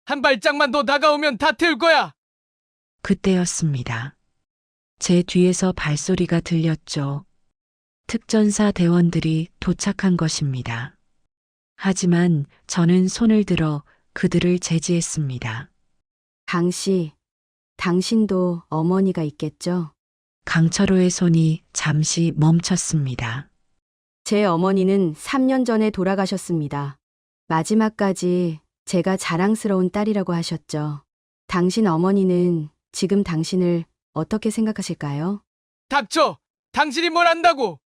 한 발짝만 더 다가오면 다 태울 거야. 그때였습니다. 제 뒤에서 발소리가 들렸죠. 특전사 대원들이 도착한 것입니다. 하지만 저는 손을 들어 그들을 제지했습니다. 당시, 당신도 어머니가 있겠죠? 강철호의 손이 잠시 멈췄습니다. 제 어머니는 3년 전에 돌아가셨습니다. 마지막까지 제가 자랑스러운 딸이라고 하셨죠. 당신 어머니는 지금 당신을 어떻게 생각하실까요? 닥쳐! 당신이 뭘 안다고!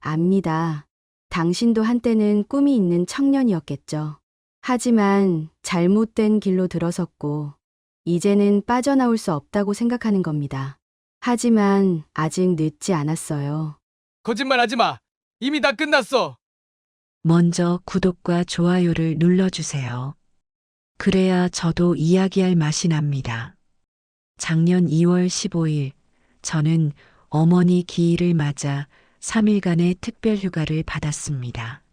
압니다. 당신도 한때는 꿈이 있는 청년이었겠죠. 하지만 잘못된 길로 들어섰고, 이제는 빠져나올 수 없다고 생각하는 겁니다. 하지만 아직 늦지 않았어요. 거짓말하지 마. 이미 다 끝났어. 먼저 구독과 좋아요를 눌러주세요. 그래야 저도 이야기할 맛이 납니다. 작년 2월 15일, 저는 어머니 기일을 맞아 3일간의 특별 휴가를 받았습니다.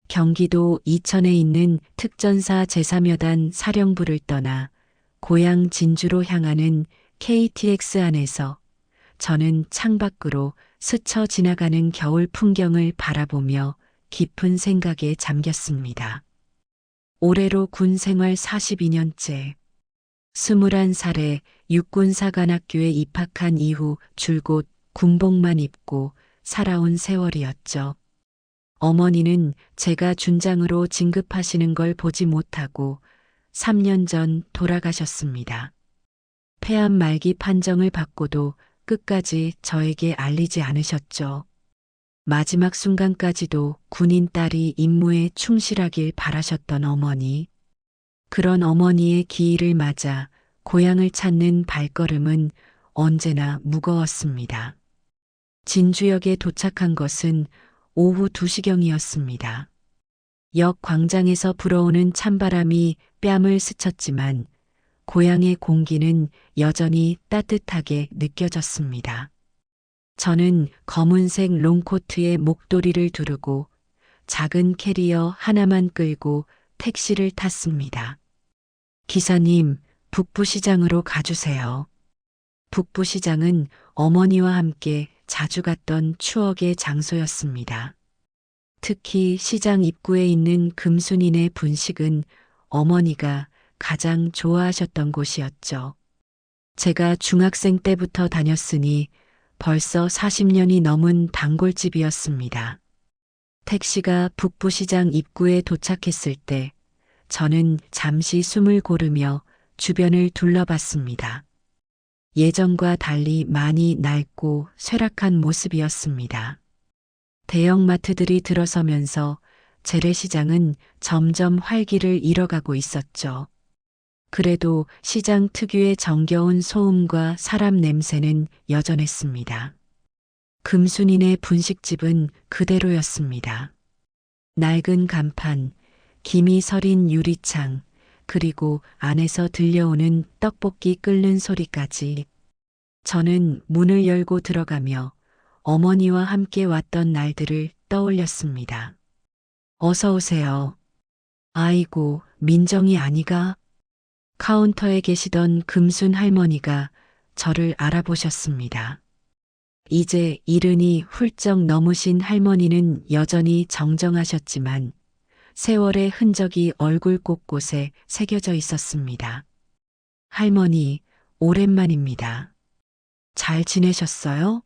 경기도 이천에 있는 특전사 제3여단 사령부를 떠나 고향 진주로 향하는 KTX 안에서 저는 창밖으로 스쳐 지나가는 겨울 풍경을 바라보며 깊은 생각에 잠겼습니다. 올해로 군 생활 42년째, 21살에 육군사관학교에 입학한 이후 줄곧 군복만 입고 살아온 세월이었죠. 어머니는 제가 준장으로 진급하시는 걸 보지 못하고 3년 전 돌아가셨습니다. 폐암 말기 판정을 받고도 끝까지 저에게 알리지 않으셨죠. 마지막 순간까지도 군인 딸이 임무에 충실하길 바라셨던 어머니. 그런 어머니의 기일을 맞아 고향을 찾는 발걸음은 언제나 무거웠습니다. 진주역에 도착한 것은 오후 2시경이었습니다. 역 광장에서 불어오는 찬바람이 뺨을 스쳤지만 고향의 공기는 여전히 따뜻하게 느껴졌습니다. 저는 검은색 롱코트에 목도리를 두르고 작은 캐리어 하나만 끌고 택시를 탔습니다. 기사님, 북부시장으로 가주세요. 북부시장은 어머니와 함께 자주 갔던 추억의 장소였습니다. 특히 시장 입구에 있는 금순인의 분식은 어머니가 가장 좋아하셨던 곳이었죠. 제가 중학생 때부터 다녔으니 벌써 40년이 넘은 단골집이었습니다. 택시가 북부시장 입구에 도착했을 때 저는 잠시 숨을 고르며 주변을 둘러봤습니다. 예전과 달리 많이 낡고 쇠락한 모습이었습니다. 대형마트들이 들어서면서 재래시장은 점점 활기를 잃어가고 있었죠. 그래도 시장 특유의 정겨운 소음과 사람 냄새는 여전했습니다. 금순인의 분식집은 그대로였습니다. 낡은 간판, 김이 서린 유리창, 그리고 안에서 들려오는 떡볶이 끓는 소리까지. 저는 문을 열고 들어가며 어머니와 함께 왔던 날들을 떠올렸습니다. 어서 오세요. 아이고, 민정이 아니가? 카운터에 계시던 금순 할머니가 저를 알아보셨습니다. 이제 70이 훌쩍 넘으신 할머니는 여전히 정정하셨지만 세월의 흔적이 얼굴 곳곳에 새겨져 있었습니다. 할머니, 오랜만입니다. 잘 지내셨어요?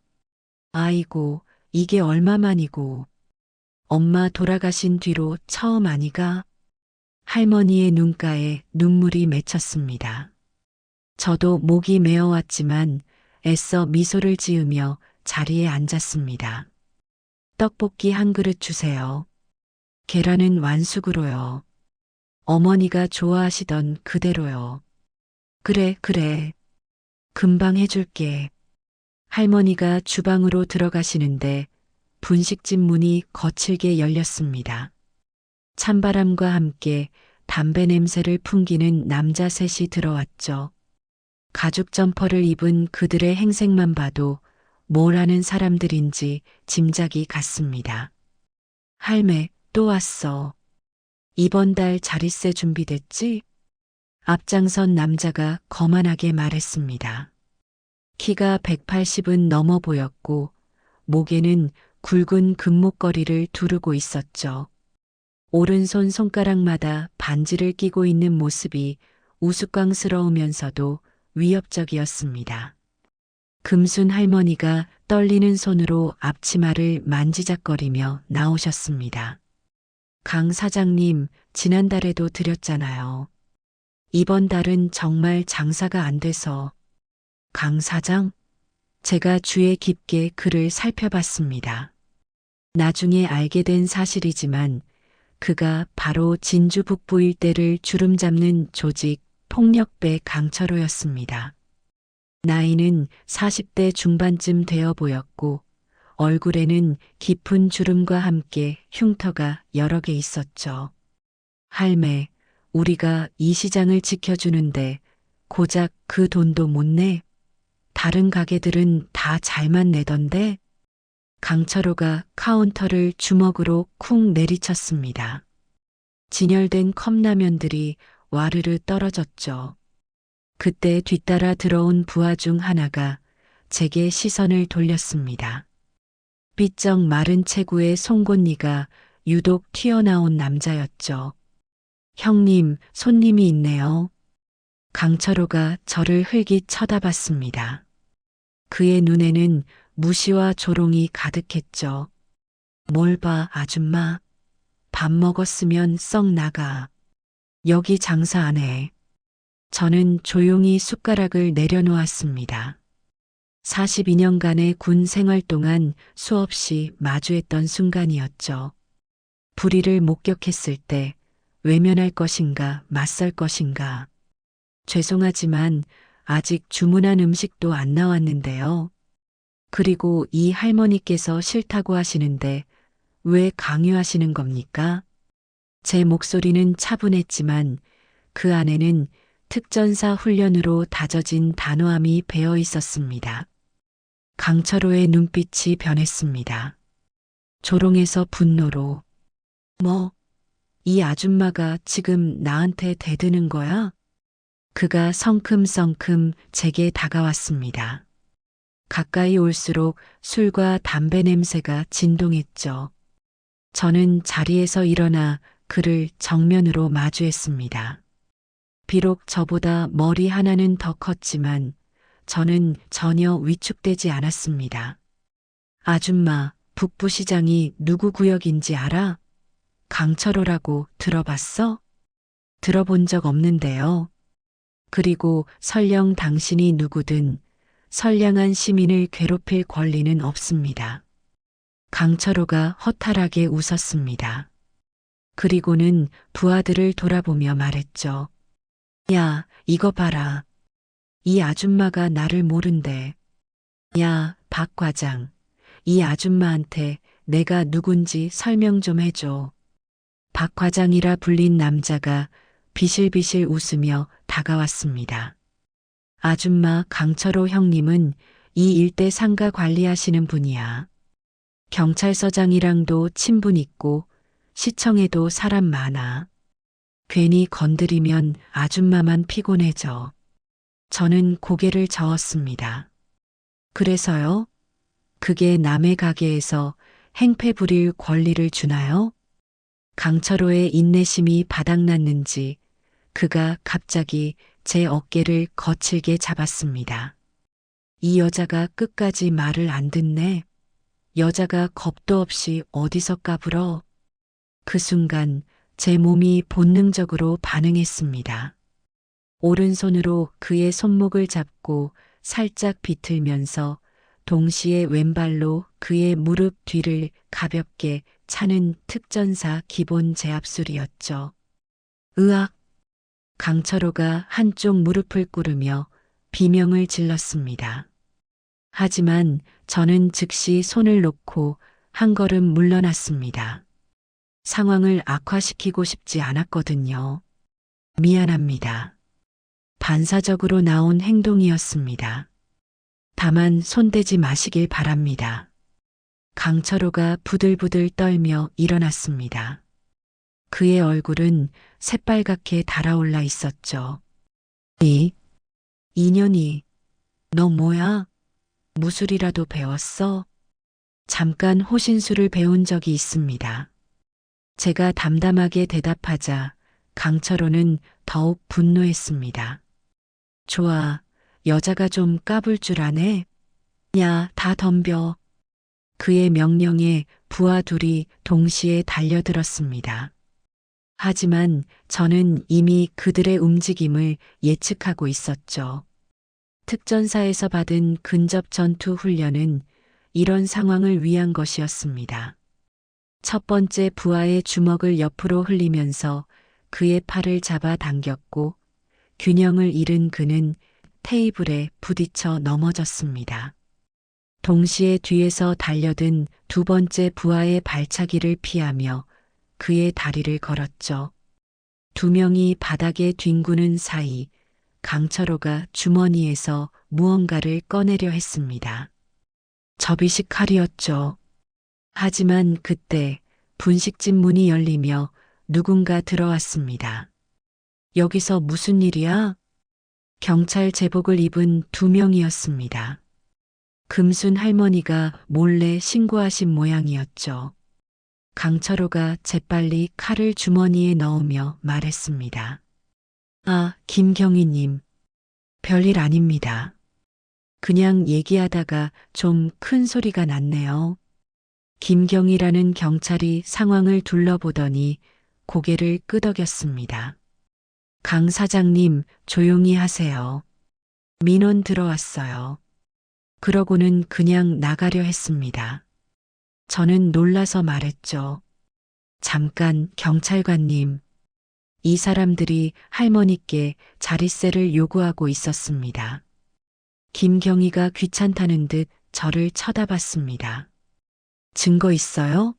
아이고, 이게 얼마만이고. 엄마 돌아가신 뒤로 처음 아니가? 할머니의 눈가에 눈물이 맺혔습니다. 저도 목이 메어왔지만 애써 미소를 지으며 자리에 앉았습니다. 떡볶이 한 그릇 주세요. 계란은 완숙으로요. 어머니가 좋아하시던 그대로요. 그래, 그래. 금방 해줄게. 할머니가 주방으로 들어가시는데 분식집 문이 거칠게 열렸습니다. 찬바람과 함께 담배 냄새를 풍기는 남자 셋이 들어왔죠. 가죽 점퍼를 입은 그들의 행색만 봐도 뭘 하는 사람들인지 짐작이 갔습니다. 할매, 또 왔어. 이번 달 자릿세 준비됐지? 앞장선 남자가 거만하게 말했습니다. 키가 180은 넘어 보였고 목에는 굵은 금목걸이를 두르고 있었죠. 오른손 손가락마다 반지를 끼고 있는 모습이 우스꽝스러우면서도 위협적이었습니다. 금순 할머니가 떨리는 손으로 앞치마를 만지작거리며 나오셨습니다. 강 사장님, 지난달에도 드렸잖아요. 이번 달은 정말 장사가 안 돼서. 강 사장? 제가 주의 깊게 그를 살펴봤습니다. 나중에 알게 된 사실이지만 그가 바로 진주 북부 일대를 주름잡는 조직 폭력배 강철호였습니다. 나이는 40대 중반쯤 되어 보였고 얼굴에는 깊은 주름과 함께 흉터가 여러 개 있었죠. 할매, 우리가 이 시장을 지켜주는데 고작 그 돈도 못 내? 다른 가게들은 다 잘만 내던데? 강철호가 카운터를 주먹으로 쿵 내리쳤습니다. 진열된 컵라면들이 와르르 떨어졌죠. 그때 뒤따라 들어온 부하 중 하나가 제게 시선을 돌렸습니다. 삐쩍 마른 체구의 송곳니가 유독 튀어나온 남자였죠. 형님, 손님이 있네요. 강철호가 저를 흘깃 쳐다봤습니다. 그의 눈에는 무시와 조롱이 가득했죠. 뭘 봐, 아줌마. 밥 먹었으면 썩 나가. 여기 장사 안 해. 저는 조용히 숟가락을 내려놓았습니다. 42년간의 군 생활 동안 수없이 마주했던 순간이었죠. 불의를 목격했을 때 외면할 것인가 맞설 것인가. 죄송하지만 아직 주문한 음식도 안 나왔는데요. 그리고 이 할머니께서 싫다고 하시는데 왜 강요하시는 겁니까? 제 목소리는 차분했지만 그 안에는 특전사 훈련으로 다져진 단호함이 배어 있었습니다. 강철호의 눈빛이 변했습니다. 조롱에서 분노로. 뭐, 이 아줌마가 지금 나한테 대드는 거야? 그가 성큼성큼 제게 다가왔습니다. 가까이 올수록 술과 담배 냄새가 진동했죠. 저는 자리에서 일어나 그를 정면으로 마주했습니다. 비록 저보다 머리 하나는 더 컸지만 저는 전혀 위축되지 않았습니다. 아줌마, 북부시장이 누구 구역인지 알아? 강철호라고 들어봤어? 들어본 적 없는데요. 그리고 설령 당신이 누구든 선량한 시민을 괴롭힐 권리는 없습니다. 강철호가 허탈하게 웃었습니다. 그리고는 부하들을 돌아보며 말했죠. 야, 이거 봐라. 이 아줌마가 나를 모른대. 야, 박 과장. 이 아줌마한테 내가 누군지 설명 좀 해줘. 박 과장이라 불린 남자가 비실비실 웃으며 다가왔습니다. 아줌마 강철호 형님은 이 일대 상가 관리하시는 분이야. 경찰서장이랑도 친분 있고 시청에도 사람 많아. 괜히 건드리면 아줌마만 피곤해져. 저는 고개를 저었습니다. 그래서요? 그게 남의 가게에서 행패 부릴 권리를 주나요? 강철호의 인내심이 바닥났는지 그가 갑자기 제 어깨를 거칠게 잡았습니다. 이 여자가 끝까지 말을 안 듣네. 여자가 겁도 없이 어디서 까불어. 그 순간 제 몸이 본능적으로 반응했습니다. 오른손으로 그의 손목을 잡고 살짝 비틀면서 동시에 왼발로 그의 무릎 뒤를 가볍게 차는 특전사 기본 제압술이었죠. 으악! 강철호가 한쪽 무릎을 꿇으며 비명을 질렀습니다. 하지만 저는 즉시 손을 놓고 한 걸음 물러났습니다. 상황을 악화시키고 싶지 않았거든요. 미안합니다. 반사적으로 나온 행동이었습니다. 다만 손대지 마시길 바랍니다. 강철호가 부들부들 떨며 일어났습니다. 그의 얼굴은 새빨갛게 달아올라 있었죠. 인연이, 너 뭐야? 무술이라도 배웠어? 잠깐 호신술을 배운 적이 있습니다. 제가 담담하게 대답하자 강철호는 더욱 분노했습니다. 좋아, 여자가 좀 까불 줄 아네? 야, 다 덤벼. 그의 명령에 부하 둘이 동시에 달려들었습니다. 하지만 저는 이미 그들의 움직임을 예측하고 있었죠. 특전사에서 받은 근접 전투 훈련은 이런 상황을 위한 것이었습니다. 첫 번째 부하의 주먹을 옆으로 흘리면서 그의 팔을 잡아 당겼고 균형을 잃은 그는 테이블에 부딪혀 넘어졌습니다. 동시에 뒤에서 달려든 두 번째 부하의 발차기를 피하며 그의 다리를 걸었죠. 두 명이 바닥에 뒹구는 사이 강철호가 주머니에서 무언가를 꺼내려 했습니다. 접이식 칼이었죠. 하지만 그때 분식집 문이 열리며 누군가 들어왔습니다. 여기서 무슨 일이야? 경찰 제복을 입은 두 명이었습니다. 금순 할머니가 몰래 신고하신 모양이었죠. 강철호가 재빨리 칼을 주머니에 넣으며 말했습니다. 아, 김경희님. 별일 아닙니다. 그냥 얘기하다가 좀 큰 소리가 났네요. 김경희라는 경찰이 상황을 둘러보더니 고개를 끄덕였습니다. 강 사장님, 조용히 하세요. 민원 들어왔어요. 그러고는 그냥 나가려 했습니다. 저는 놀라서 말했죠. 잠깐, 경찰관님. 이 사람들이 할머니께 자릿세를 요구하고 있었습니다. 김경희가 귀찮다는 듯 저를 쳐다봤습니다. 증거 있어요?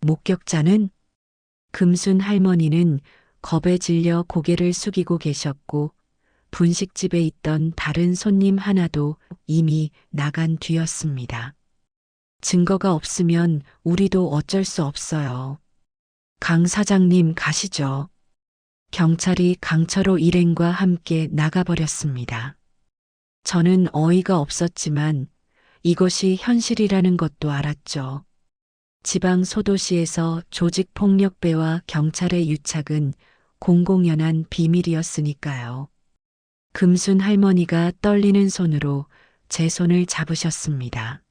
목격자는? 금순 할머니는 겁에 질려 고개를 숙이고 계셨고 분식집에 있던 다른 손님 하나도 이미 나간 뒤였습니다. 증거가 없으면 우리도 어쩔 수 없어요. 강 사장님 가시죠. 경찰이 강철호 일행과 함께 나가버렸습니다. 저는 어이가 없었지만 이것이 현실이라는 것도 알았죠. 지방 소도시에서 조직폭력배와 경찰의 유착은 공공연한 비밀이었으니까요. 금순 할머니가 떨리는 손으로 제 손을 잡으셨습니다.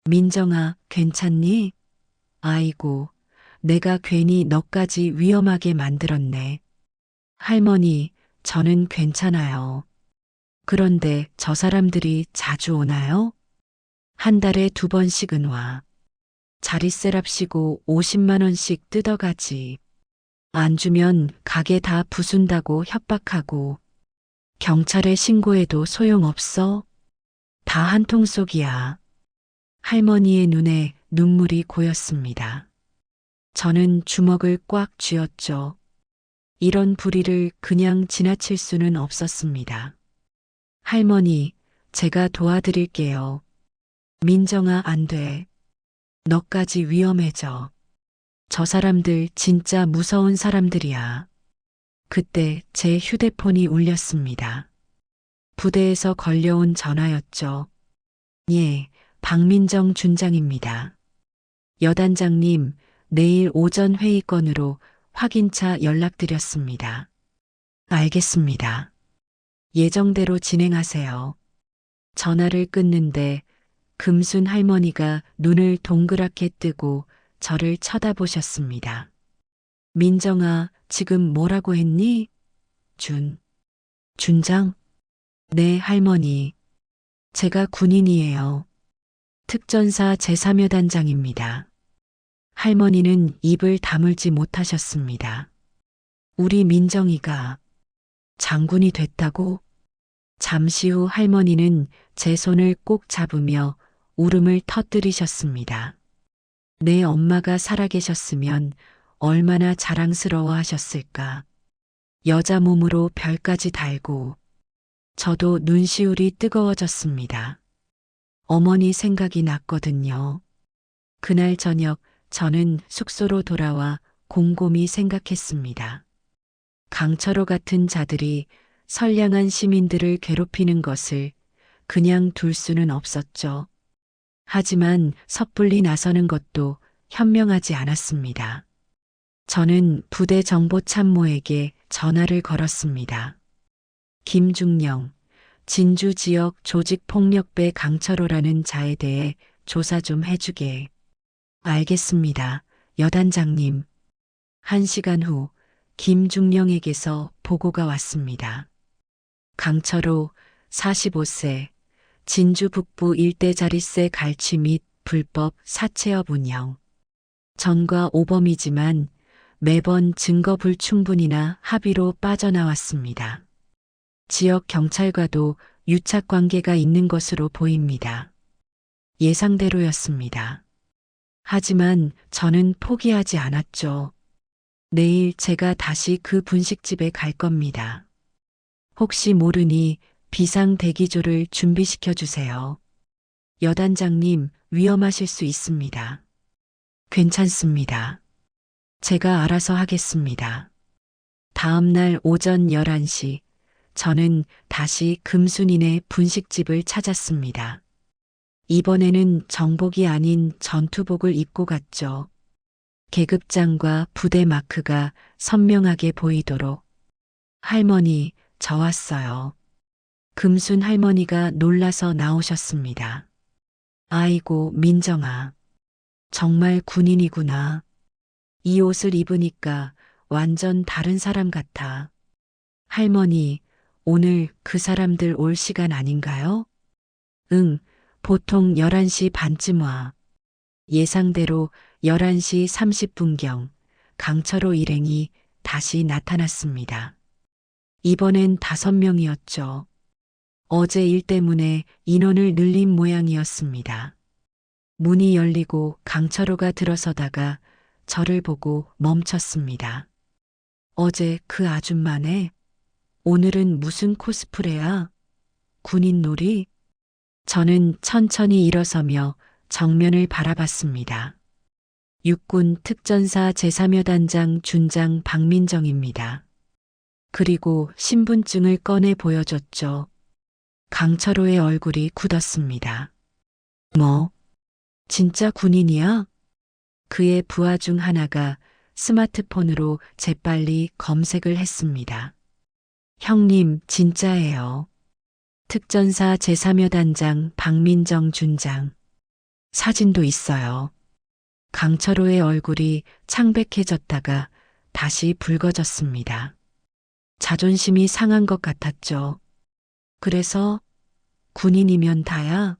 민정아, 괜찮니? 아이고, 내가 괜히 너까지 위험하게 만들었네. 할머니, 저는 괜찮아요. 그런데 저 사람들이 자주 오나요? 한 달에 2번씩은 와. 자릿세랍시고 50만 원씩 뜯어가지. 안 주면 가게 다 부순다고 협박하고 경찰에 신고해도 소용없어. 다 한통속이야. 할머니의 눈에 눈물이 고였습니다. 저는 주먹을 꽉 쥐었죠. 이런 불의를 그냥 지나칠 수는 없었습니다. 할머니, 제가 도와드릴게요. 민정아, 안 돼. 너까지 위험해져. 저 사람들 진짜 무서운 사람들이야. 그때 제 휴대폰이 울렸습니다. 부대에서 걸려온 전화였죠. 예, 박민정 준장입니다. 여단장님, 내일 오전 회의건으로 확인차 연락드렸습니다. 알겠습니다. 예정대로 진행하세요. 전화를 끊는데 금순 할머니가 눈을 동그랗게 뜨고 저를 쳐다보셨습니다. 민정아, 지금 뭐라고 했니? 준장? 네, 할머니. 제가 군인이에요. 특전사 제3여단장입니다. 할머니는 입을 다물지 못하셨습니다. 우리 민정이가 장군이 됐다고? 잠시 후 할머니는 제 손을 꼭 잡으며 울음을 터뜨리셨습니다. 내 엄마가 살아계셨으면 얼마나 자랑스러워 하셨을까. 여자 몸으로 별까지 달고 저도 눈시울이 뜨거워졌습니다. 어머니 생각이 났거든요. 그날 저녁 저는 숙소로 돌아와 곰곰이 생각했습니다. 강철호 같은 자들이 선량한 시민들을 괴롭히는 것을 그냥 둘 수는 없었죠. 하지만 섣불리 나서는 것도 현명하지 않았습니다. 저는 부대 정보참모에게 전화를 걸었습니다. 김중령, 진주 지역 조직폭력배 강철호라는 자에 대해 조사 좀 해주게. 알겠습니다, 여단장님. 1시간 후 김중령에게서 보고가 왔습니다. 강철호, 45세, 진주 북부 일대 자릿세 갈취 및 불법 사채업 운영. 전과 오범이지만 매번 증거 불충분이나 합의로 빠져나왔습니다. 지역 경찰과도 유착 관계가 있는 것으로 보입니다. 예상대로였습니다. 하지만 저는 포기하지 않았죠. 내일 제가 다시 그 분식집에 갈 겁니다. 혹시 모르니 비상 대기조를 준비시켜 주세요. 여단장님, 위험하실 수 있습니다. 괜찮습니다. 제가 알아서 하겠습니다. 다음 날 오전 11시, 저는 다시 금순인의 분식집을 찾았습니다. 이번에는 정복이 아닌 전투복을 입고 갔죠. 계급장과 부대 마크가 선명하게 보이도록. 할머니, 저 왔어요. 금순 할머니가 놀라서 나오셨습니다. 아이고, 민정아. 정말 군인이구나. 이 옷을 입으니까 완전 다른 사람 같아. 할머니, 오늘 그 사람들 올 시간 아닌가요? 응, 보통 11시 반쯤 와. 예상대로 11시 30분경 강철호 일행이 다시 나타났습니다. 이번엔 5명이었죠. 어제 일 때문에 인원을 늘린 모양이었습니다. 문이 열리고 강철호가 들어서다가 저를 보고 멈췄습니다. 어제 그 아줌마네? 오늘은 무슨 코스프레야? 군인 놀이? 저는 천천히 일어서며 정면을 바라봤습니다. 육군 특전사 제3여 단장 준장 박민정입니다. 그리고 신분증을 꺼내 보여줬죠. 강철호의 얼굴이 굳었습니다. 뭐? 진짜 군인이야? 그의 부하 중 하나가 스마트폰으로 재빨리 검색을 했습니다. 형님, 진짜예요. 특전사 제3여 단장 박민정 준장. 사진도 있어요. 강철호의 얼굴이 창백해졌다가 다시 붉어졌습니다. 자존심이 상한 것 같았죠. 그래서 군인이면 다야?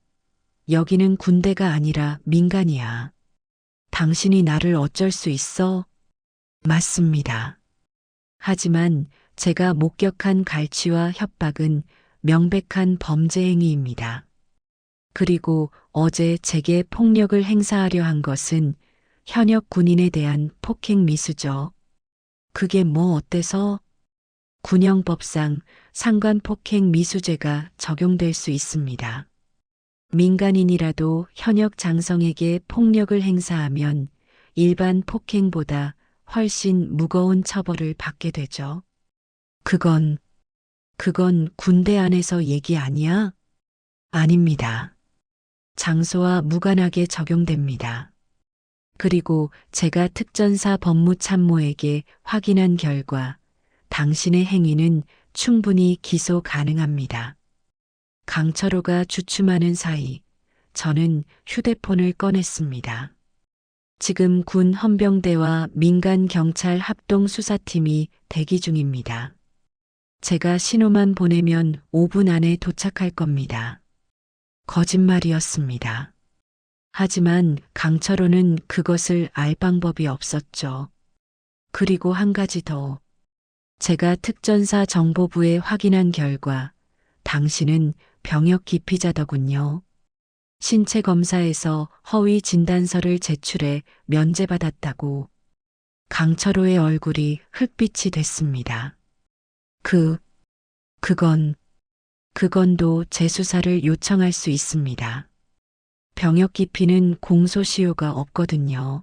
여기는 군대가 아니라 민간이야. 당신이 나를 어쩔 수 있어? 맞습니다. 하지만 제가 목격한 갈취와 협박은 명백한 범죄 행위입니다. 그리고 어제 제게 폭력을 행사하려 한 것은 현역 군인에 대한 폭행 미수죠. 그게 뭐 어때서? 군형법상 상관폭행 미수죄가 적용될 수 있습니다. 민간인이라도 현역 장성에게 폭력을 행사하면 일반 폭행보다 훨씬 무거운 처벌을 받게 되죠. 그건 군대 안에서 얘기 아니야? 아닙니다. 장소와 무관하게 적용됩니다. 그리고 제가 특전사 법무참모에게 확인한 결과 당신의 행위는 충분히 기소 가능합니다. 강철호가 주춤하는 사이 저는 휴대폰을 꺼냈습니다. 지금 군 헌병대와 민간 경찰 합동 수사팀이 대기 중입니다. 제가 신호만 보내면 5분 안에 도착할 겁니다. 거짓말이었습니다. 하지만 강철호는 그것을 알 방법이 없었죠. 그리고 한 가지 더. 제가 특전사 정보부에 확인한 결과 당신은 병역 기피자더군요. 신체 검사에서 허위 진단서를 제출해 면제받았다고. 강철호의 얼굴이 흑빛이 됐습니다. 그건도 재수사를 요청할 수 있습니다. 병역 기피는 공소시효가 없거든요.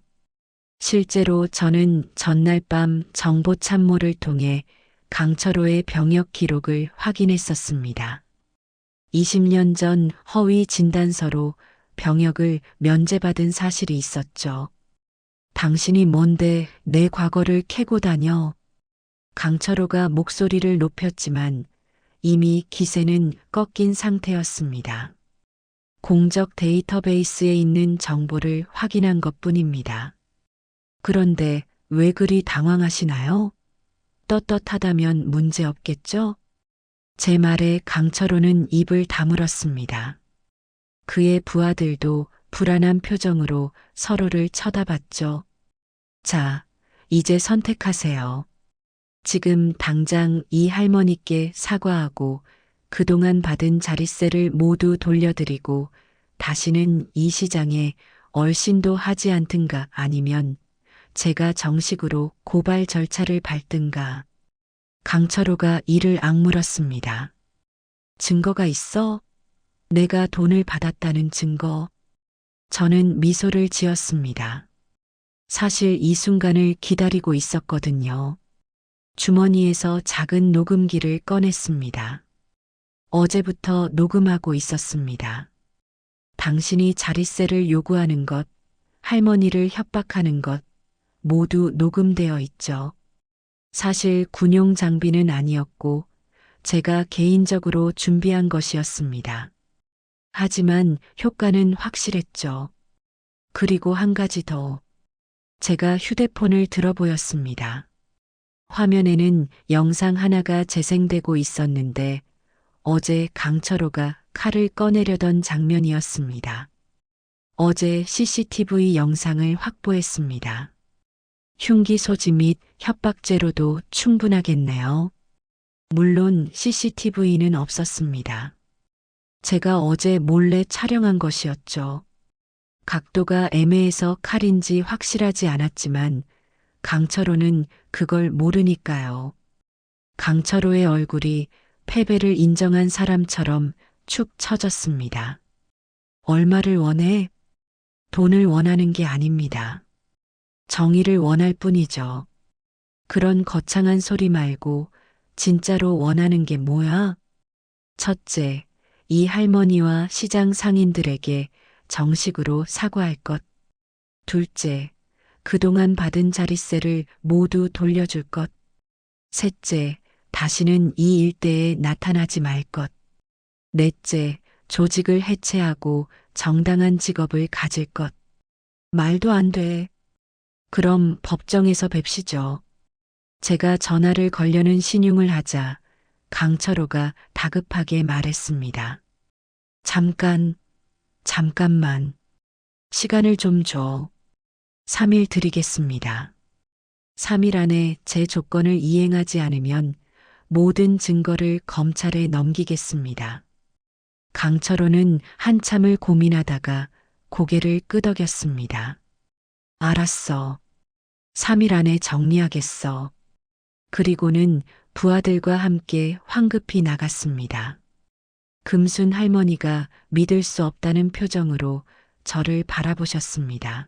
실제로 저는 전날 밤 정보참모를 통해 강철호의 병역 기록을 확인했었습니다. 20년 전 허위 진단서로 병역을 면제받은 사실이 있었죠. 당신이 뭔데 내 과거를 캐고 다녀? 강철호가 목소리를 높였지만 이미 기세는 꺾인 상태였습니다. 공적 데이터베이스에 있는 정보를 확인한 것뿐입니다. 그런데 왜 그리 당황하시나요? 떳떳하다면 문제 없겠죠? 제 말에 강철호는 입을 다물었습니다. 그의 부하들도 불안한 표정으로 서로를 쳐다봤죠. 자, 이제 선택하세요. 지금 당장 이 할머니께 사과하고 그동안 받은 자릿세를 모두 돌려드리고 다시는 이 시장에 얼씬도 하지 않든가 아니면 제가 정식으로 고발 절차를 밟든가. 강철호가 이를 악물었습니다. 증거가 있어? 내가 돈을 받았다는 증거. 저는 미소를 지었습니다. 사실 이 순간을 기다리고 있었거든요. 주머니에서 작은 녹음기를 꺼냈습니다. 어제부터 녹음하고 있었습니다. 당신이 자릿세를 요구하는 것, 할머니를 협박하는 것, 모두 녹음되어 있죠. 사실 군용 장비는 아니었고 제가 개인적으로 준비한 것이었습니다. 하지만 효과는 확실했죠. 그리고 한 가지 더. 제가 휴대폰을 들어보였습니다. 화면에는 영상 하나가 재생되고 있었는데 어제 강철호가 칼을 꺼내려던 장면이었습니다. 어제 CCTV 영상을 확보했습니다. 흉기 소지 및 협박죄로도 충분하겠네요. 물론 CCTV는 없었습니다. 제가 어제 몰래 촬영한 것이었죠. 각도가 애매해서 칼인지 확실하지 않았지만 강철호는 그걸 모르니까요. 강철호의 얼굴이 패배를 인정한 사람처럼 축 처졌습니다. 얼마를 원해? 돈을 원하는 게 아닙니다. 정의를 원할 뿐이죠. 그런 거창한 소리 말고 진짜로 원하는 게 뭐야? 첫째, 이 할머니와 시장 상인들에게 정식으로 사과할 것. 둘째, 그동안 받은 자릿세를 모두 돌려줄 것. 셋째, 다시는 이 일대에 나타나지 말 것. 넷째, 조직을 해체하고 정당한 직업을 가질 것. 말도 안 돼. 그럼 법정에서 뵙시죠. 제가 전화를 걸려는 신용을 하자 강철호가 다급하게 말했습니다. 잠깐만. 시간을 좀 줘. 3일 드리겠습니다. 3일 안에 제 조건을 이행하지 않으면 모든 증거를 검찰에 넘기겠습니다. 강철호는 한참을 고민하다가 고개를 끄덕였습니다. 알았어. 3일 안에 정리하겠어. 그리고는 부하들과 함께 황급히 나갔습니다. 금순 할머니가 믿을 수 없다는 표정으로 저를 바라보셨습니다.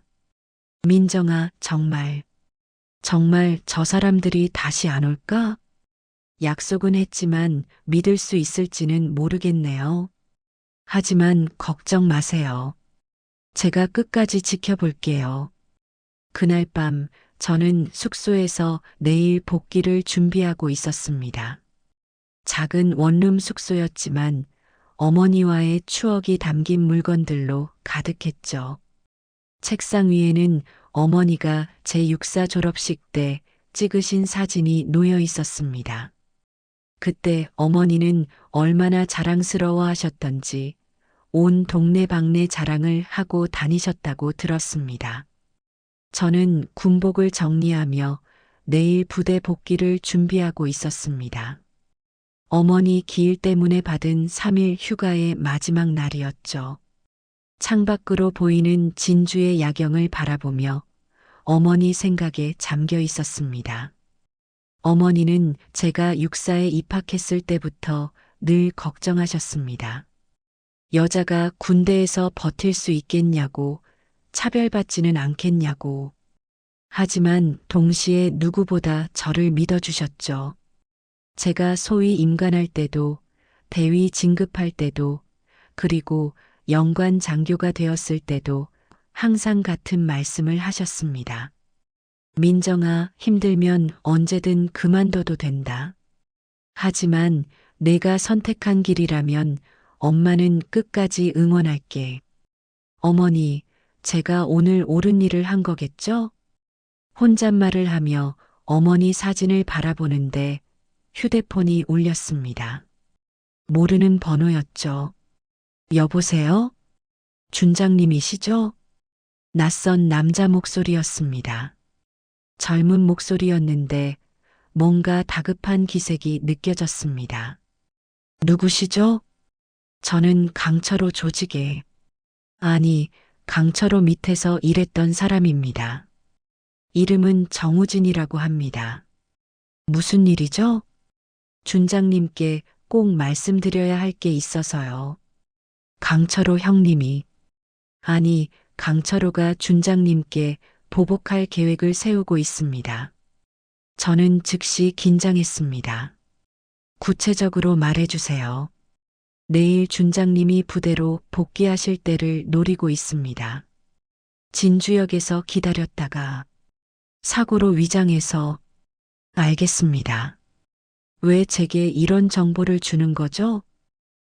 민정아, 정말 저 사람들이 다시 안 올까? 약속은 했지만 믿을 수 있을지는 모르겠네요. 하지만 걱정 마세요. 제가 끝까지 지켜볼게요. 그날 밤 저는 숙소에서 내일 복귀를 준비하고 있었습니다. 작은 원룸 숙소였지만 어머니와의 추억이 담긴 물건들로 가득했죠. 책상 위에는 어머니가 제 육사 졸업식 때 찍으신 사진이 놓여 있었습니다. 그때 어머니는 얼마나 자랑스러워 하셨던지 온 동네방네 자랑을 하고 다니셨다고 들었습니다. 저는 군복을 정리하며 내일 부대 복귀를 준비하고 있었습니다. 어머니 기일 때문에 받은 3일 휴가의 마지막 날이었죠. 창밖으로 보이는 진주의 야경을 바라보며 어머니 생각에 잠겨 있었습니다. 어머니는 제가 육사에 입학했을 때부터 늘 걱정하셨습니다. 여자가 군대에서 버틸 수 있겠냐고, 차별받지는 않겠냐고. 하지만 동시에 누구보다 저를 믿어주셨죠. 제가 소위 임관할 때도, 대위 진급할 때도, 그리고 영관 장교가 되었을 때도 항상 같은 말씀을 하셨습니다. 민정아, 힘들면 언제든 그만둬도 된다. 하지만 내가 선택한 길이라면 엄마는 끝까지 응원할게. 어머니, 제가 오늘 옳은 일을 한 거겠죠? 혼잣말을 하며 어머니 사진을 바라보는데 휴대폰이 울렸습니다. 모르는 번호였죠. 여보세요? 준장님이시죠? 낯선 남자 목소리였습니다. 젊은 목소리였는데 뭔가 다급한 기색이 느껴졌습니다. 누구시죠? 저는 강철호 조직에, 아니, 강철호 밑에서 일했던 사람입니다. 이름은 정우진이라고 합니다. 무슨 일이죠? 준장님께 꼭 말씀드려야 할 게 있어서요. 강철호 형님이, 아니, 강철호가 준장님께 보복할 계획을 세우고 있습니다. 저는 즉시 긴장했습니다. 구체적으로 말해주세요. 내일 준장님이 부대로 복귀하실 때를 노리고 있습니다. 진주역에서 기다렸다가 사고로 위장해서. 알겠습니다. 왜 제게 이런 정보를 주는 거죠?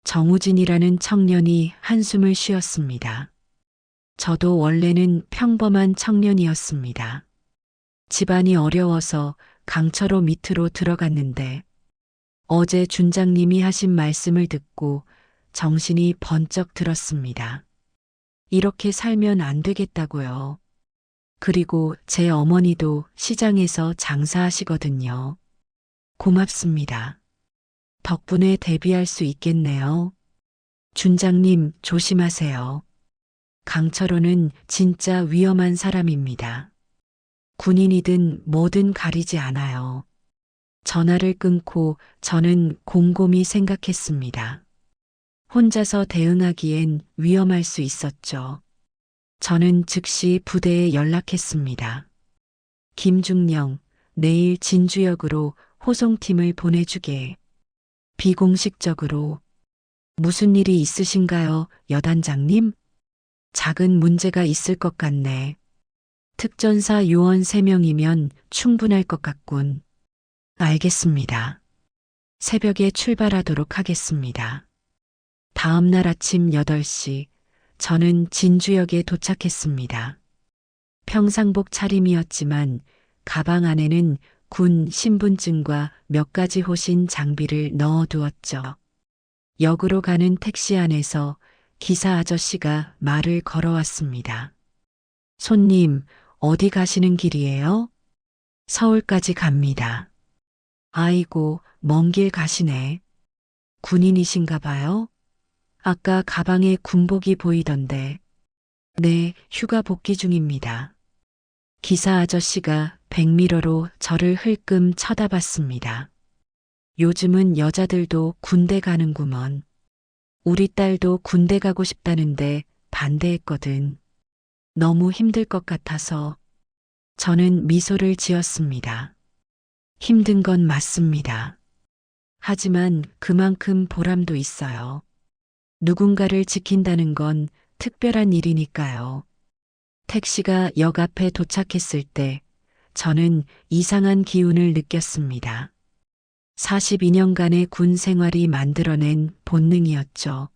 정우진이라는 청년이 한숨을 쉬었습니다. 저도 원래는 평범한 청년이었습니다. 집안이 어려워서 강철호 밑으로 들어갔는데 어제 준장님이 하신 말씀을 듣고 정신이 번쩍 들었습니다. 이렇게 살면 안 되겠다고요. 그리고 제 어머니도 시장에서 장사하시거든요. 고맙습니다. 덕분에 대비할 수 있겠네요. 준장님 조심하세요. 강철호는 진짜 위험한 사람입니다. 군인이든 뭐든 가리지 않아요. 전화를 끊고 저는 곰곰이 생각했습니다. 혼자서 대응하기엔 위험할 수 있었죠. 저는 즉시 부대에 연락했습니다. 김중령, 내일 진주역으로 호송팀을 보내주게. 비공식적으로. 무슨 일이 있으신가요, 여단장님? 작은 문제가 있을 것 같네. 특전사 요원 3명이면 충분할 것 같군. 알겠습니다. 새벽에 출발하도록 하겠습니다. 다음 날 아침 8시, 저는 진주역에 도착했습니다. 평상복 차림이었지만 가방 안에는 군 신분증과 몇 가지 호신 장비를 넣어두었죠. 역으로 가는 택시 안에서 기사 아저씨가 말을 걸어왔습니다. 손님, 어디 가시는 길이에요? 서울까지 갑니다. 아이고, 먼 길 가시네. 군인이신가 봐요? 아까 가방에 군복이 보이던데. 네, 휴가 복귀 중입니다. 기사 아저씨가 백미러로 저를 흘끔 쳐다봤습니다. 요즘은 여자들도 군대 가는구먼. 우리 딸도 군대 가고 싶다는데 반대했거든. 너무 힘들 것 같아서. 저는 미소를 지었습니다. 힘든 건 맞습니다. 하지만 그만큼 보람도 있어요. 누군가를 지킨다는 건 특별한 일이니까요. 택시가 역 앞에 도착했을 때 저는 이상한 기운을 느꼈습니다. 42년간의 군 생활이 만들어낸 본능이었죠.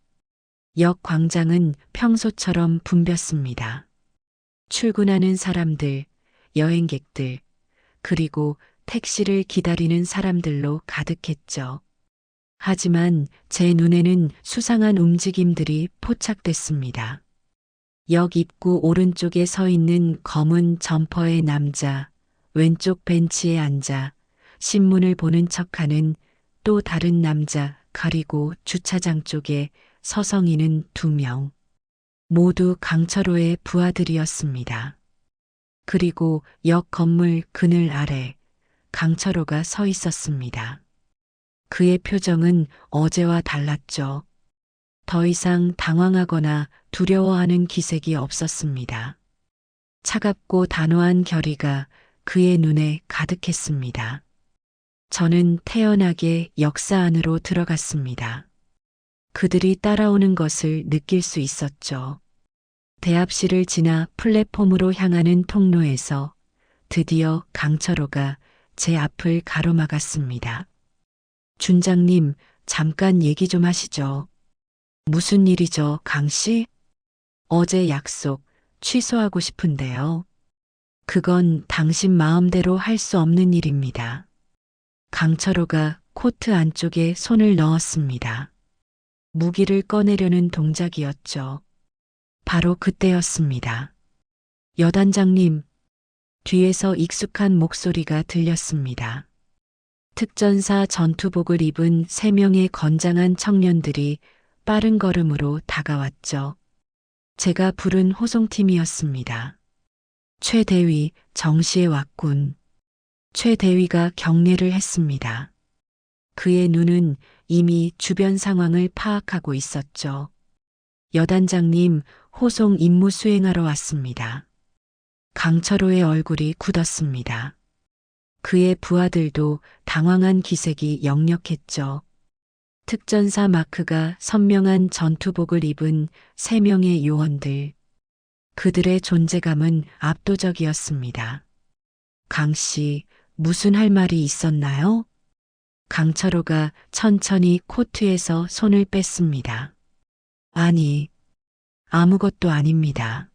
역 광장은 평소처럼 붐볐습니다. 출근하는 사람들, 여행객들, 그리고 택시를 기다리는 사람들로 가득했죠. 하지만 제 눈에는 수상한 움직임들이 포착됐습니다. 역 입구 오른쪽에 서 있는 검은 점퍼의 남자, 왼쪽 벤치에 앉아 신문을 보는 척하는 또 다른 남자, 그리고 주차장 쪽에 서성이는 2명. 모두 강철호의 부하들이었습니다. 그리고 역 건물 그늘 아래 강철호가 서 있었습니다. 그의 표정은 어제와 달랐죠. 더 이상 당황하거나 두려워하는 기색이 없었습니다. 차갑고 단호한 결의가 그의 눈에 가득했습니다. 저는 태연하게 역사 안으로 들어갔습니다. 그들이 따라오는 것을 느낄 수 있었죠. 대합실을 지나 플랫폼으로 향하는 통로에서 드디어 강철호가 제 앞을 가로막았습니다. 준장님, 잠깐 얘기 좀 하시죠. 무슨 일이죠, 강 씨? 어제 약속 취소하고 싶은데요. 그건 당신 마음대로 할 수 없는 일입니다. 강철호가 코트 안쪽에 손을 넣었습니다. 무기를 꺼내려는 동작이었죠. 바로 그때였습니다. 여단장님, 뒤에서 익숙한 목소리가 들렸습니다. 특전사 전투복을 입은 3명의 건장한 청년들이 빠른 걸음으로 다가왔죠. 제가 부른 호송팀이었습니다. 최 대위 정시에 왔군. 최 대위가 경례를 했습니다. 그의 눈은 이미 주변 상황을 파악하고 있었죠. 여단장님, 호송 임무 수행하러 왔습니다. 강철호의 얼굴이 굳었습니다. 그의 부하들도 당황한 기색이 역력했죠. 특전사 마크가 선명한 전투복을 입은 3명의 요원들. 그들의 존재감은 압도적이었습니다. 강 씨, 무슨 할 말이 있었나요? 강철호가 천천히 코트에서 손을 뺐습니다. 아니, 아무것도 아닙니다.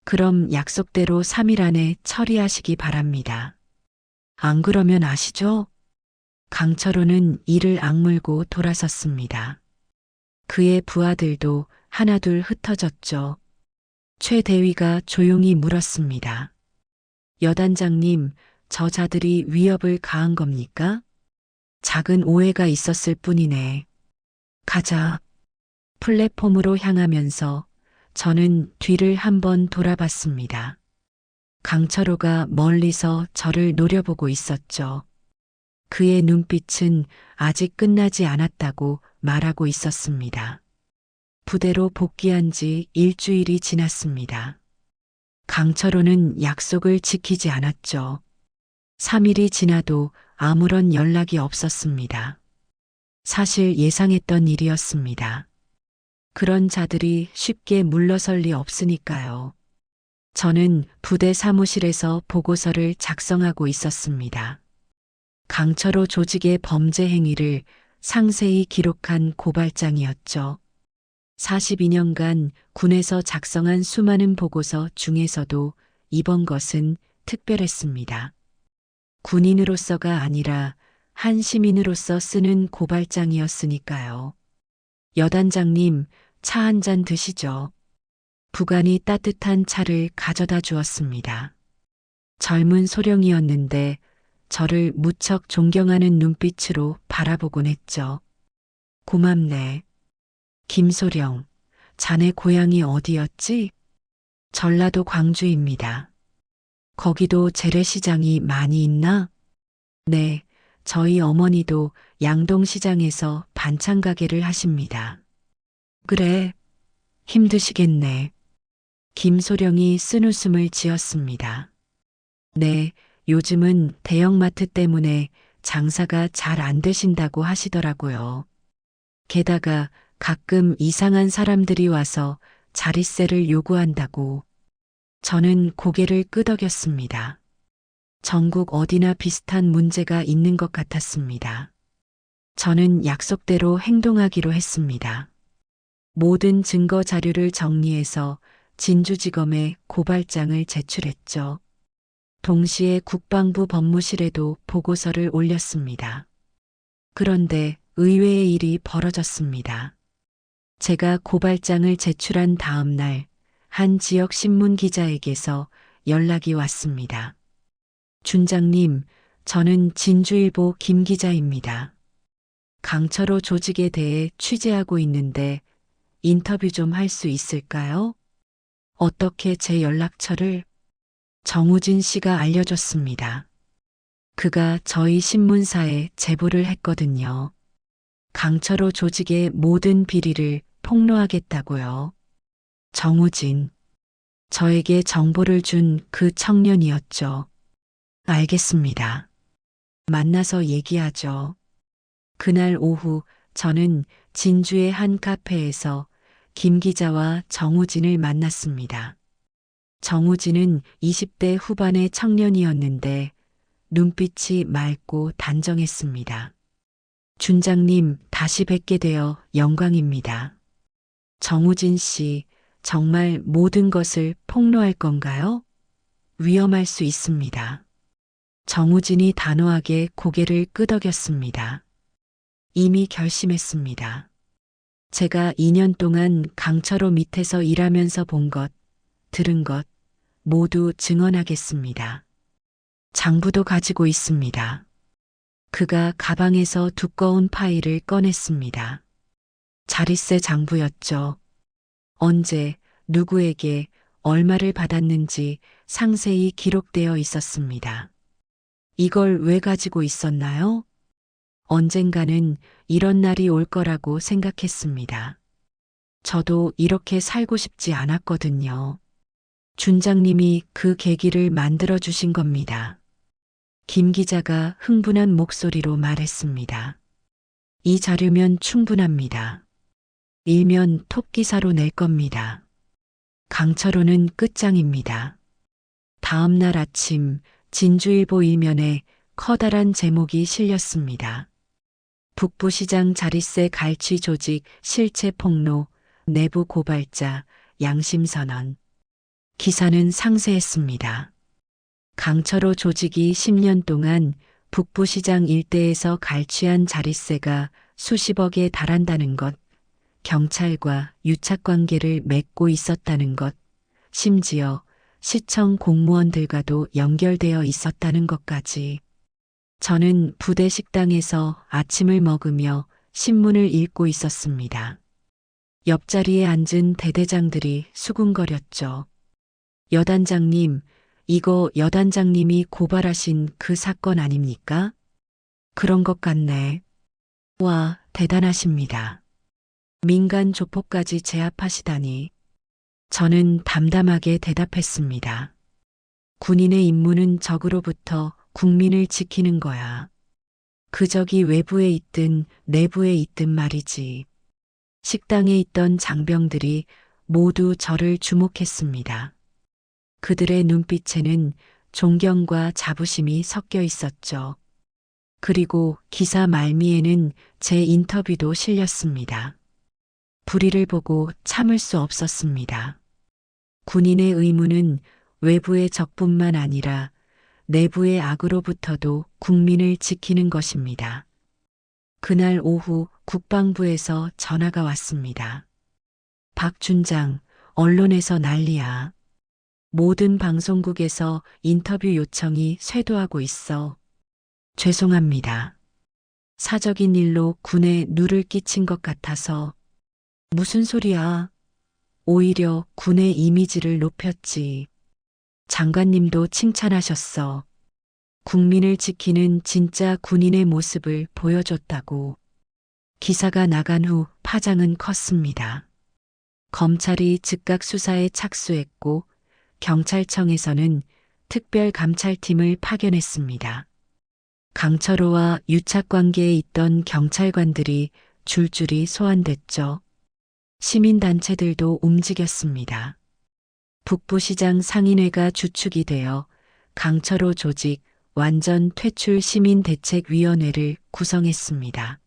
그럼 약속대로 3일 안에 처리하시기 바랍니다. 안 그러면 아시죠? 강철호는 이를 악물고 돌아섰습니다. 그의 부하들도 하나둘 흩어졌죠. 최 대위가 조용히 물었습니다. 여단장님, 저자들이 위협을 가한 겁니까? 작은 오해가 있었을 뿐이네. 가자. 플랫폼으로 향하면서 저는 뒤를 한번 돌아봤습니다. 강철호가 멀리서 저를 노려보고 있었죠. 그의 눈빛은 아직 끝나지 않았다고 말하고 있었습니다. 부대로 복귀한 지 일주일이 지났습니다. 강철호는 약속을 지키지 않았죠. 3일이 지나도 아무런 연락이 없었습니다. 사실 예상했던 일이었습니다. 그런 자들이 쉽게 물러설 리 없으니까요. 저는 부대 사무실에서 보고서를 작성하고 있었습니다. 강철호 조직의 범죄 행위를 상세히 기록한 고발장이었죠. 42년간 군에서 작성한 수많은 보고서 중에서도 이번 것은 특별했습니다. 군인으로서가 아니라 한 시민으로서 쓰는 고발장이었으니까요. 여단장님, 차 한 잔 드시죠. 부관이 따뜻한 차를 가져다 주었습니다. 젊은 소령이었는데 저를 무척 존경하는 눈빛으로 바라보곤 했죠. 고맙네. 김소령, 자네 고향이 어디였지? 전라도 광주입니다. 거기도 재래시장이 많이 있나? 네, 저희 어머니도 양동시장에서 반찬 가게를 하십니다. 그래, 힘드시겠네. 김소령이 쓴웃음을 지었습니다. 네, 요즘은 대형마트 때문에 장사가 잘 안 되신다고 하시더라고요. 게다가 가끔 이상한 사람들이 와서 자릿세를 요구한다고. 저는 고개를 끄덕였습니다. 전국 어디나 비슷한 문제가 있는 것 같았습니다. 저는 약속대로 행동하기로 했습니다. 모든 증거 자료를 정리해서 진주지검에 고발장을 제출했죠. 동시에 국방부 법무실에도 보고서를 올렸습니다. 그런데 의외의 일이 벌어졌습니다. 제가 고발장을 제출한 다음 날 한 지역 신문 기자에게서 연락이 왔습니다. 준장님, 저는 진주일보 김 기자입니다. 강철호 조직에 대해 취재하고 있는데 인터뷰 좀 할 수 있을까요? 어떻게 제 연락처를? 정우진 씨가 알려줬습니다. 그가 저희 신문사에 제보를 했거든요. 강철호 조직의 모든 비리를 폭로하겠다고요. 정우진. 저에게 정보를 준 그 청년이었죠. 알겠습니다. 만나서 얘기하죠. 그날 오후 저는 진주의 한 카페에서 김 기자와 정우진을 만났습니다. 정우진은 20대 후반의 청년이었는데 눈빛이 맑고 단정했습니다. 준장님, 다시 뵙게 되어 영광입니다. 정우진 씨, 정말 모든 것을 폭로할 건가요? 위험할 수 있습니다. 정우진이 단호하게 고개를 끄덕였습니다. 이미 결심했습니다. 제가 2년 동안 강철호 밑에서 일하면서 본 것, 들은 것 모두 증언하겠습니다. 장부도 가지고 있습니다. 그가 가방에서 두꺼운 파일을 꺼냈습니다. 자릿세 장부였죠. 언제, 누구에게, 얼마를 받았는지 상세히 기록되어 있었습니다. 이걸 왜 가지고 있었나요? 언젠가는 이런 날이 올 거라고 생각했습니다. 저도 이렇게 살고 싶지 않았거든요. 준장님이 그 계기를 만들어 주신 겁니다. 김 기자가 흥분한 목소리로 말했습니다. 이 자료면 충분합니다. 일면 톱 기사로 낼 겁니다. 강철호는 끝장입니다. 다음 날 아침 진주일보 일면에 커다란 제목이 실렸습니다. 북부시장 자릿세 갈취 조직 실체 폭로, 내부 고발자, 양심선언. 기사는 상세했습니다. 강철호 조직이 10년 동안 북부시장 일대에서 갈취한 자릿세가 수십억에 달한다는 것, 경찰과 유착관계를 맺고 있었다는 것, 심지어 시청 공무원들과도 연결되어 있었다는 것까지. 저는 부대 식당에서 아침을 먹으며 신문을 읽고 있었습니다. 옆자리에 앉은 대대장들이 수군거렸죠. 여단장님, 이거 여단장님이 고발하신 그 사건 아닙니까? 그런 것 같네. 와, 대단하십니다. 민간 조폭까지 제압하시다니. 저는 담담하게 대답했습니다. 군인의 임무는 적으로부터 국민을 지키는 거야. 그 적이 외부에 있든 내부에 있든 말이지. 식당에 있던 장병들이 모두 저를 주목했습니다. 그들의 눈빛에는 존경과 자부심이 섞여 있었죠. 그리고 기사 말미에는 제 인터뷰도 실렸습니다. 불의를 보고 참을 수 없었습니다. 군인의 의무는 외부의 적뿐만 아니라 내부의 악으로부터도 국민을 지키는 것입니다. 그날 오후 국방부에서 전화가 왔습니다. 박 준장, 언론에서 난리야. 모든 방송국에서 인터뷰 요청이 쇄도하고 있어. 죄송합니다. 사적인 일로 군에 누를 끼친 것 같아서. 무슨 소리야. 오히려 군의 이미지를 높였지. 장관님도 칭찬하셨어. 국민을 지키는 진짜 군인의 모습을 보여줬다고. 기사가 나간 후 파장은 컸습니다. 검찰이 즉각 수사에 착수했고 경찰청에서는 특별감찰팀을 파견했습니다. 강철호와 유착관계에 있던 경찰관들이 줄줄이 소환됐죠. 시민단체들도 움직였습니다. 북부시장 상인회가 주축이 되어 강철호 조직 완전 퇴출 시민대책위원회를 구성했습니다.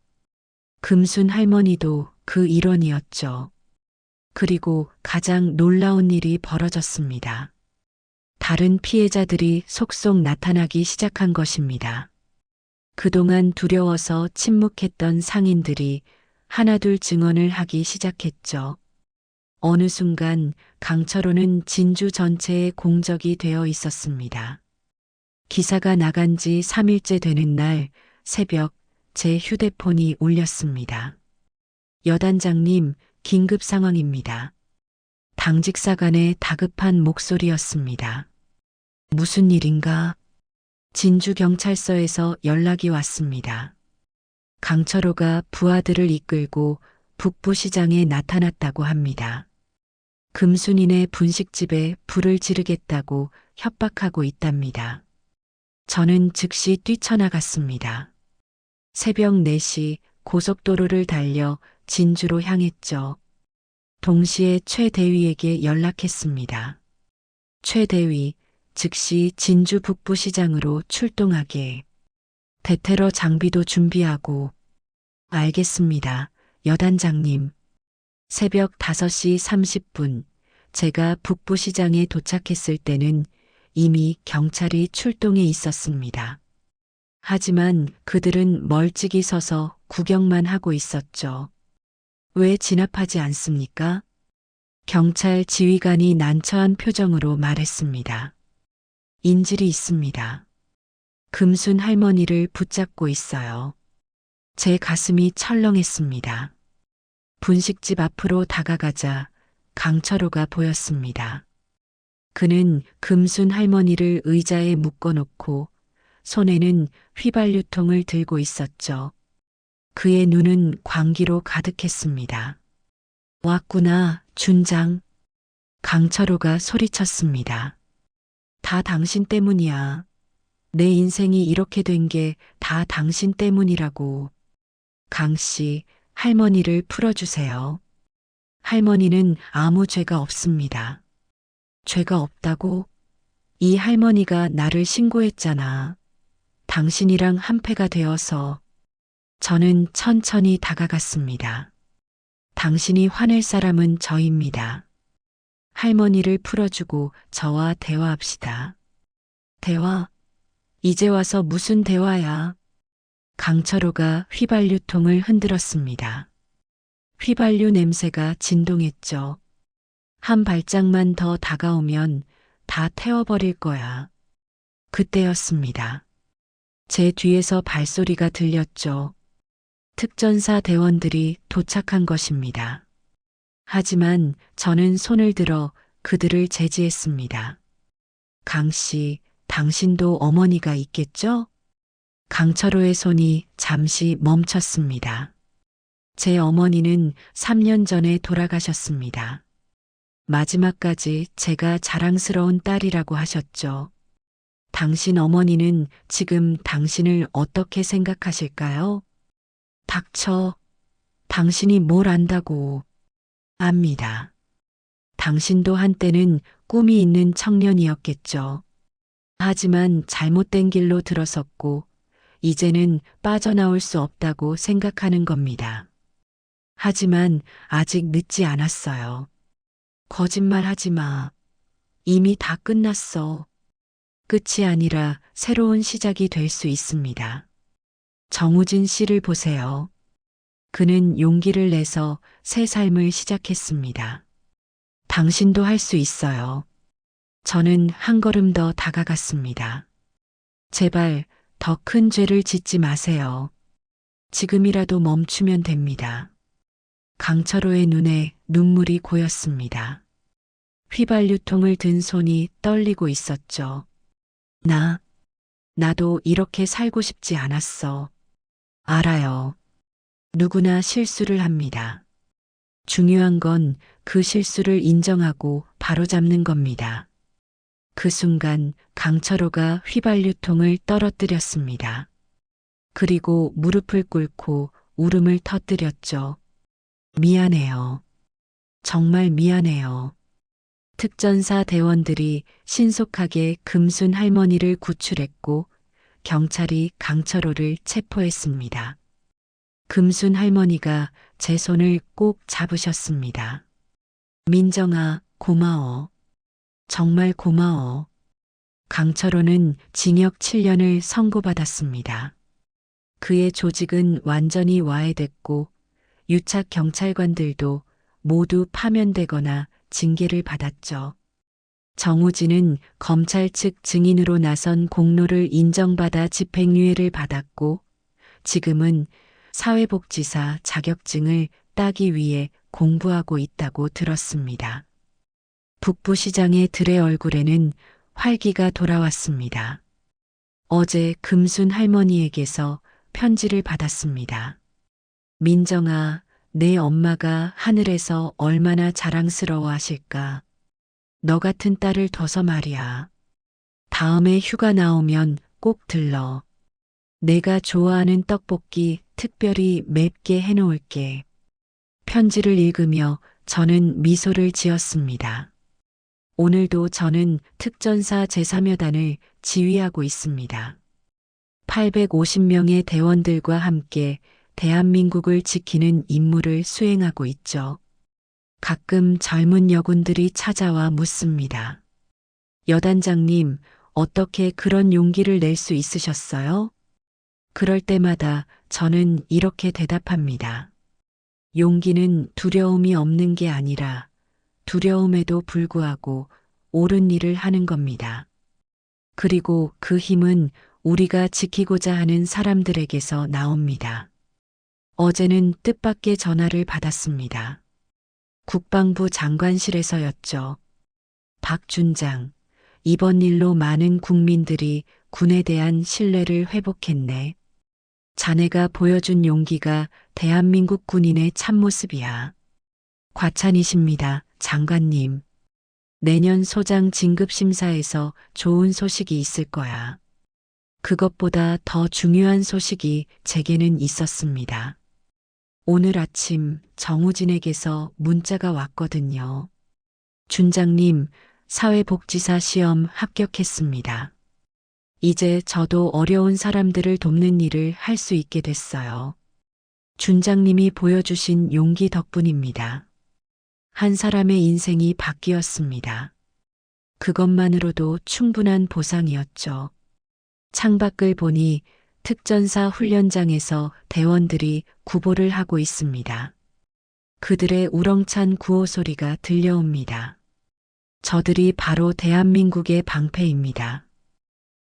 금순 할머니도 그 일원이었죠. 그리고 가장 놀라운 일이 벌어졌습니다. 다른 피해자들이 속속 나타나기 시작한 것입니다. 그동안 두려워서 침묵했던 상인들이 하나둘 증언을 하기 시작했죠. 어느 순간 강철호는 진주 전체의 공적이 되어 있었습니다. 기사가 나간 지 3일째 되는 날 새벽 제 휴대폰이 울렸습니다. 여단장님, 긴급 상황입니다. 당직사 간의 다급한 목소리였습니다. 무슨 일인가? 진주경찰서에서 연락이 왔습니다. 강철호가 부하들을 이끌고 북부시장에 나타났다고 합니다. 금순인의 분식집에 불을 지르겠다고 협박하고 있답니다. 저는 즉시 뛰쳐나갔습니다. 새벽 4시 고속도로를 달려 진주로 향했죠. 동시에 최 대위에게 연락했습니다. 최 대위, 즉시 진주 북부시장으로 출동하게. 대테러 장비도 준비하고. 알겠습니다, 여단장님. 새벽 5시 30분, 제가 북부시장에 도착했을 때는 이미 경찰이 출동해 있었습니다. 하지만 그들은 멀찍이 서서 구경만 하고 있었죠. 왜 진압하지 않습니까? 경찰 지휘관이 난처한 표정으로 말했습니다. 인질이 있습니다. 금순 할머니를 붙잡고 있어요. 제 가슴이 철렁했습니다. 분식집 앞으로 다가가자 강철호가 보였습니다. 그는 금순 할머니를 의자에 묶어놓고 손에는 휘발유통을 들고 있었죠. 그의 눈은 광기로 가득했습니다. 왔구나, 준장. 강철호가 소리쳤습니다. 다 당신 때문이야. 내 인생이 이렇게 된 게 다 당신 때문이라고. 강씨, 할머니를 풀어주세요. 할머니는 아무 죄가 없습니다. 죄가 없다고? 이 할머니가 나를 신고했잖아. 당신이랑 한패가 되어서. 저는 천천히 다가갔습니다. 당신이 화낼 사람은 저입니다. 할머니를 풀어주고 저와 대화합시다. 대화? 이제 와서 무슨 대화야? 강철호가 휘발유통을 흔들었습니다. 휘발유 냄새가 진동했죠. 한 발짝만 더 다가오면 다 태워버릴 거야. 그때였습니다. 제 뒤에서 발소리가 들렸죠. 특전사 대원들이 도착한 것입니다. 하지만 저는 손을 들어 그들을 제지했습니다. 강씨, 당신도 어머니가 있겠죠? 강철호의 손이 잠시 멈췄습니다. 제 어머니는 3년 전에 돌아가셨습니다. 마지막까지 제가 자랑스러운 딸이라고 하셨죠. 당신 어머니는 지금 당신을 어떻게 생각하실까요? 닥쳐. 당신이 뭘 안다고. 압니다. 당신도 한때는 꿈이 있는 청년이었겠죠. 하지만 잘못된 길로 들어섰고 이제는 빠져나올 수 없다고 생각하는 겁니다. 하지만 아직 늦지 않았어요. 거짓말하지 마. 이미 다 끝났어. 끝이 아니라 새로운 시작이 될 수 있습니다. 정우진 씨를 보세요. 그는 용기를 내서 새 삶을 시작했습니다. 당신도 할 수 있어요. 저는 한 걸음 더 다가갔습니다. 제발 더 큰 죄를 짓지 마세요. 지금이라도 멈추면 됩니다. 강철호의 눈에 눈물이 고였습니다. 휘발유통을 든 손이 떨리고 있었죠. 나도 이렇게 살고 싶지 않았어. 알아요. 누구나 실수를 합니다. 중요한 건 그 실수를 인정하고 바로잡는 겁니다. 그 순간 강철호가 휘발유통을 떨어뜨렸습니다. 그리고 무릎을 꿇고 울음을 터뜨렸죠. 미안해요. 정말 미안해요. 특전사 대원들이 신속하게 금순 할머니를 구출했고 경찰이 강철호를 체포했습니다. 금순 할머니가 제 손을 꼭 잡으셨습니다. 민정아, 고마워. 정말 고마워. 강철호는 징역 7년을 선고받았습니다. 그의 조직은 완전히 와해됐고 유착 경찰관들도 모두 파면되거나 징계를 받았죠. 정우진은 검찰 측 증인으로 나선 공로를 인정받아 집행유예를 받았고 지금은 사회복지사 자격증을 따기 위해 공부하고 있다고 들었습니다. 북부시장의 들의 얼굴에는 활기가 돌아왔습니다. 어제 금순 할머니에게서 편지를 받았습니다. 민정아, 내 엄마가 하늘에서 얼마나 자랑스러워 하실까. 너 같은 딸을 둬서 말이야. 다음에 휴가 나오면 꼭 들러. 내가 좋아하는 떡볶이 특별히 맵게 해놓을게. 편지를 읽으며 저는 미소를 지었습니다. 오늘도 저는 특전사 제3여단을 지휘하고 있습니다. 850명의 대원들과 함께 대한민국을 지키는 임무를 수행하고 있죠. 가끔 젊은 여군들이 찾아와 묻습니다. 여단장님, 어떻게 그런 용기를 낼 수 있으셨어요? 그럴 때마다 저는 이렇게 대답합니다. 용기는 두려움이 없는 게 아니라 두려움에도 불구하고 옳은 일을 하는 겁니다. 그리고 그 힘은 우리가 지키고자 하는 사람들에게서 나옵니다. 어제는 뜻밖의 전화를 받았습니다. 국방부 장관실에서였죠. 박 준장, 이번 일로 많은 국민들이 군에 대한 신뢰를 회복했네. 자네가 보여준 용기가 대한민국 군인의 참모습이야. 과찬이십니다, 장관님. 내년 소장 진급 심사에서 좋은 소식이 있을 거야. 그것보다 더 중요한 소식이 제게는 있었습니다. 오늘 아침 정우진에게서 문자가 왔거든요. 준장님, 사회복지사 시험 합격했습니다. 이제 저도 어려운 사람들을 돕는 일을 할 수 있게 됐어요. 준장님이 보여주신 용기 덕분입니다. 한 사람의 인생이 바뀌었습니다. 그것만으로도 충분한 보상이었죠. 창밖을 보니 특전사 훈련장에서 대원들이 구보를 하고 있습니다. 그들의 우렁찬 구호 소리가 들려옵니다. 저들이 바로 대한민국의 방패입니다.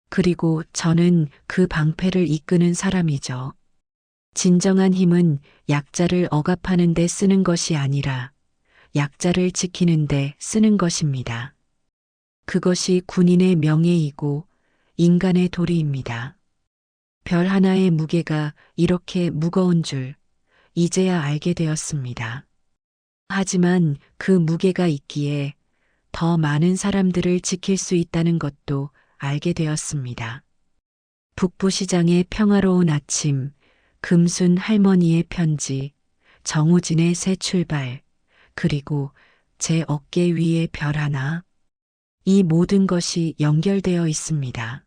그리고 저는 그 방패를 이끄는 사람이죠. 진정한 힘은 약자를 억압하는 데 쓰는 것이 아니라 약자를 지키는 데 쓰는 것입니다. 그것이 군인의 명예이고 인간의 도리입니다. 별 하나의 무게가 이렇게 무거운 줄 이제야 알게 되었습니다. 하지만 그 무게가 있기에 더 많은 사람들을 지킬 수 있다는 것도 알게 되었습니다. 북부시장의 평화로운 아침, 금순 할머니의 편지, 정우진의 새 출발, 그리고 제 어깨 위에 별 하나. 이 모든 것이 연결되어 있습니다.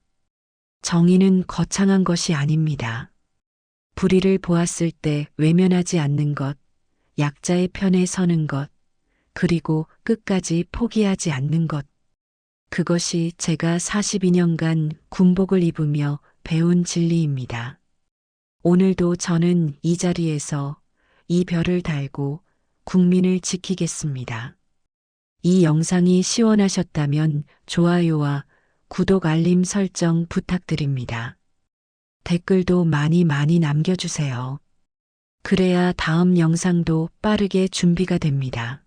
정의는 거창한 것이 아닙니다. 불의를 보았을 때 외면하지 않는 것, 약자의 편에 서는 것, 그리고 끝까지 포기하지 않는 것. 그것이 제가 42년간 군복을 입으며 배운 진리입니다. 오늘도 저는 이 자리에서 이 별을 달고 국민을 지키겠습니다. 이 영상이 시원하셨다면 좋아요와 구독 알림 설정 부탁드립니다. 댓글도 많이 남겨주세요. 그래야 다음 영상도 빠르게 준비가 됩니다.